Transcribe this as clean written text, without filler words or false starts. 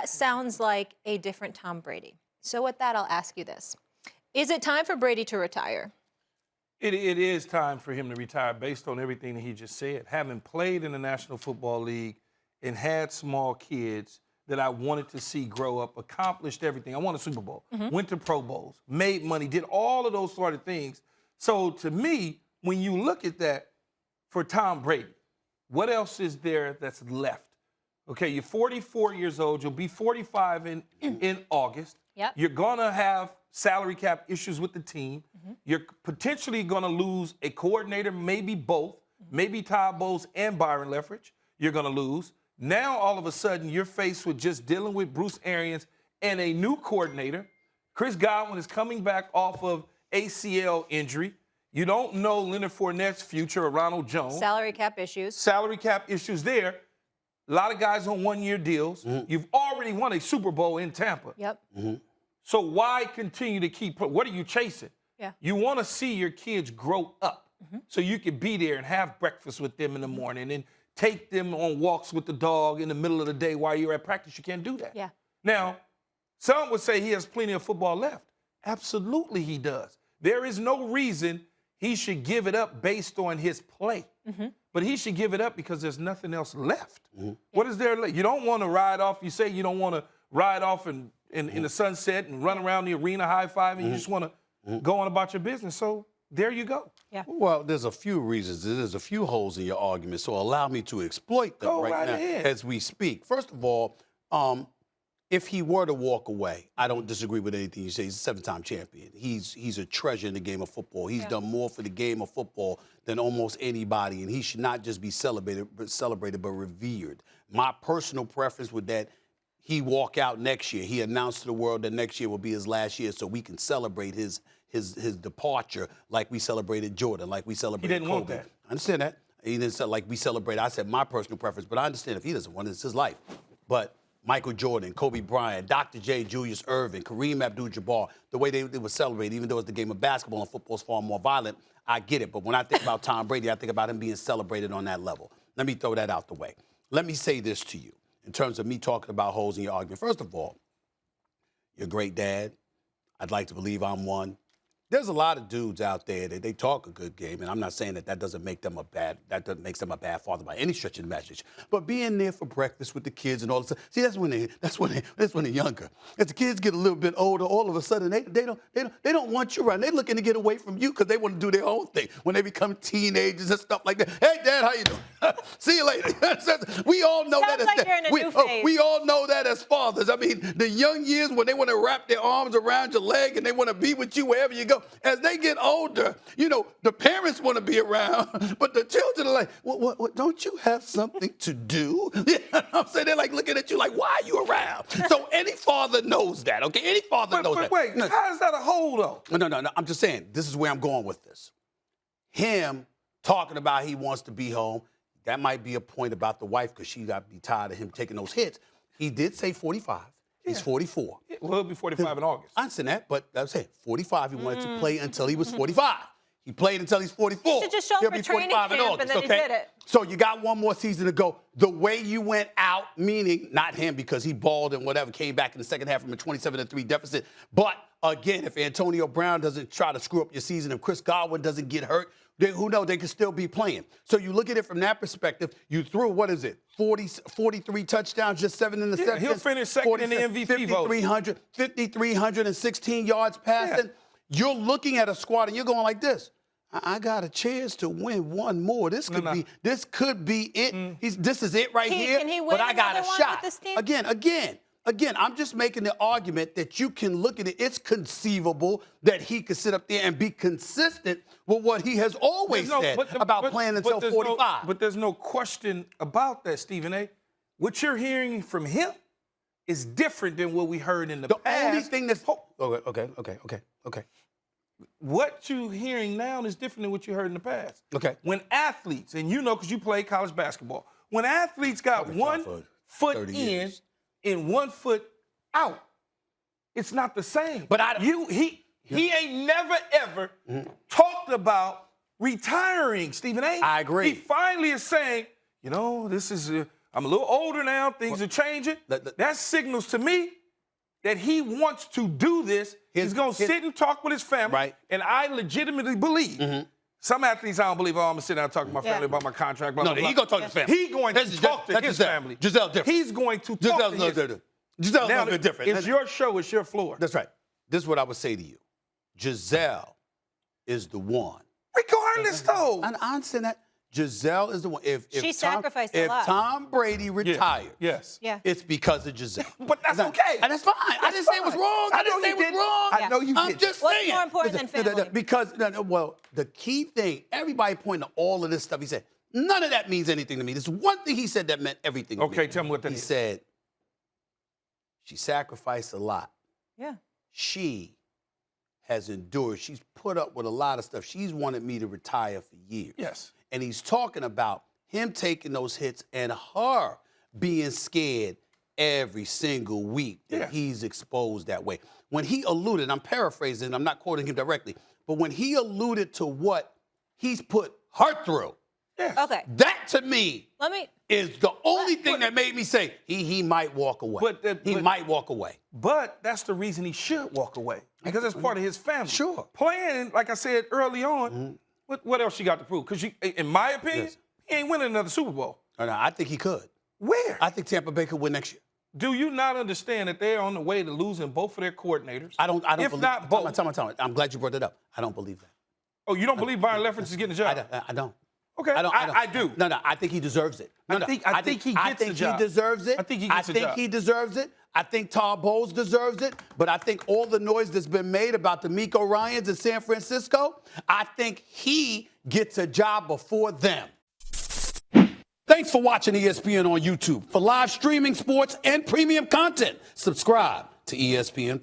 that sounds like a different Tom Brady. So with that, I'll ask you this. Is it time for Brady to retire? It is time for him to retire based on everything that he just said. Having played in the National Football League and had small kids that I wanted to see grow up, accomplished everything. I won a Super Bowl, went to Pro Bowls, made money, did all of those sort of things. So to me, when you look at that for Tom Brady, what else is there that's left? Okay, you're 44 years old. You'll be 45 in August. Yep. You're going to have salary cap issues with the team. You're potentially going to lose a coordinator, maybe both, maybe Todd Bowles and Byron Leftwich. You're going to lose. Now, all of a sudden, you're faced with just dealing with Bruce Arians and a new coordinator. Chris Godwin is coming back off of ACL injury. You don't know Leonard Fournette's future or Ronald Jones. Salary cap issues. Salary cap issues there. A lot of guys on one-year deals. You've already won a Super Bowl in Tampa. Yep. So why continue to keep – what are you chasing? Yeah. You want to see your kids grow up so you can be there and have breakfast with them in the morning and take them on walks with the dog in the middle of the day while you're at practice. You can't do that. Yeah. Now, some would say he has plenty of football left. Absolutely he does. There is no reason he should give it up based on his play. But he should give it up because there's nothing else left. What is there left? You don't want to ride off. You say you don't want to ride off in the sunset and run around the arena high-fiving. You just want to go on about your business. So there you go. Yeah. Well, there's a few reasons. There's a few holes in your argument, so allow me to exploit them right now ahead. as we speak. First of all, if he were to walk away, I don't disagree with anything you say. He's a seven-time champion. He's a treasure in the game of football. He's done more for the game of football than almost anybody, and he should not just be celebrated, but revered. My personal preference would that he walk out next year. He announced to the world that next year will be his last year, so we can celebrate his departure like we celebrated Jordan, like we celebrated Kobe. He didn't want that. I understand that. He didn't say like we celebrate. I said my personal preference, but I understand if he doesn't want it, it's his life. But Michael Jordan, Kobe Bryant, Dr. J, Julius Erving, Kareem Abdul-Jabbar, the way they would celebrate, even though it's the game of basketball and football is far more violent, I get it. But when I think about Tom Brady, I think about him being celebrated on that level. Let me throw that out the way. Let me say this to you in terms of me talking about holes in your argument. First of all, you're a great dad. I'd like to believe I'm one. There's a lot of dudes out there that they talk a good game, and I'm not saying that doesn't make them a bad father by any stretch of the imagination. But being there for breakfast with the kids and all this, see, that's when they're younger. As the kids get a little bit older, all of a sudden they don't want you around. They're looking to get away from you because they want to do their own thing. When they become teenagers and stuff like that, hey, Dad, how you doing? See you later. We all know Sounds that. Like you're in a new phase. We all know that as fathers. I mean, the young years when they want to wrap their arms around your leg and they want to be with you wherever you go. As they get older, you know, the parents want to be around, but the children are like, what, don't you have something to do? You know what I'm saying? They're like looking at you like, why are you around? So any father knows that, okay? Any father knows that. Wait, how is that a hole, though? No. I'm just saying, this is where I'm going with this. Him talking about he wants to be home, that might be a point about the wife because she got to be tired of him taking those hits. He did say 45. He's 44. Well, he'll be 45 in August. I understand that, but I was saying 45. He wanted to play until he was 45. He played until he's 44. He should just show up He'll for be training 45 in camp, August, and then he okay? did it. So you got one more season to go. The way you went out, meaning not him because he balled and whatever, came back in the second half from a 27-3 deficit. But again, if Antonio Brown doesn't try to screw up your season, if Chris Godwin doesn't get hurt, who knows, they could still be playing. So you look at it from that perspective, you threw, 43 touchdowns, just 7 interceptions. Yeah, he'll finish second in the MVP vote. 5,316 yards passing. Yeah. You're looking at a squad and you're going like this. I got a chance to win one more. This could be it. This is it right here. Can he win but I got a shot. With this team? Again, I'm just making the argument that you can look at it. It's conceivable that he could sit up there and be consistent with what he has always said about playing until 45. But there's no question about that, Stephen A. What you're hearing from him is different than what we heard in the past. The only thing that's... Okay. What you're hearing now is different than what you heard in the past. Okay. When athletes, and you know because you played college basketball, when athletes got one foot in and 1 foot out, it's not the same. But he ain't never ever talked about retiring, Stephen A. I agree. He finally is saying, you know, this is I'm a little older now. Things are changing. That signals to me that he wants to do this. He's going to sit and talk with his family. Right. And I legitimately believe. Some athletes I don't believe, I'm going to sit down and talk to my family about my contract. Blah, No, blah, he's blah. going to talk to his family. He's going to talk to his family. Giselle different. He's going to talk to his family. Giselle's a Now, little bit different. it's your show. It's your floor. That's right. This is what I would say to you. Giselle is the one. Regardless, though. And I understand that. Giselle is the one. She sacrificed a lot. If Tom Brady retired, Yes. Yeah. it's because of Giselle. But that's okay. And that's fine. I didn't say it was wrong. I didn't say it was wrong. I know you I'm did. just What's saying. more important than family? Because, well, the key thing, everybody pointing to all of this stuff, he said, none of that means anything to me. There's one thing he said that meant everything to me. Okay, tell me what that is. is. He said, she sacrificed a lot. Yeah. She has endured. She's put up with a lot of stuff. She's wanted me to retire for years. Yes. And he's talking about him taking those hits and her being scared every single week that he's exposed that way. When he alluded, I'm paraphrasing, I'm not quoting him directly, but when he alluded to what he's put her through, Okay. that to me Let me. is the only thing that made me say he might walk away. He might walk away. But that's the reason he should walk away, because it's part of his family. Sure. Playing, like I said early on, what else you got to prove? Because in my opinion, he ain't winning another Super Bowl. No, I think he could. Where? I think Tampa Bay could win next year. Do you not understand that they're on the way to losing both of their coordinators? I don't if believe, not both. Tell me. I'm glad you brought that up. I don't believe that. Oh, you don't believe Byron Leftwich is getting a job? I don't. Okay, I do. No, I think he deserves it. I think he gets the job. He deserves it. I think he gets the job. He deserves it. I think Todd Bowles deserves it. But I think all the noise that's been made about the Miko Ryans in San Francisco, I think he gets a job before them. Thanks for watching ESPN on YouTube. For live streaming, sports, and premium content, subscribe to ESPN+.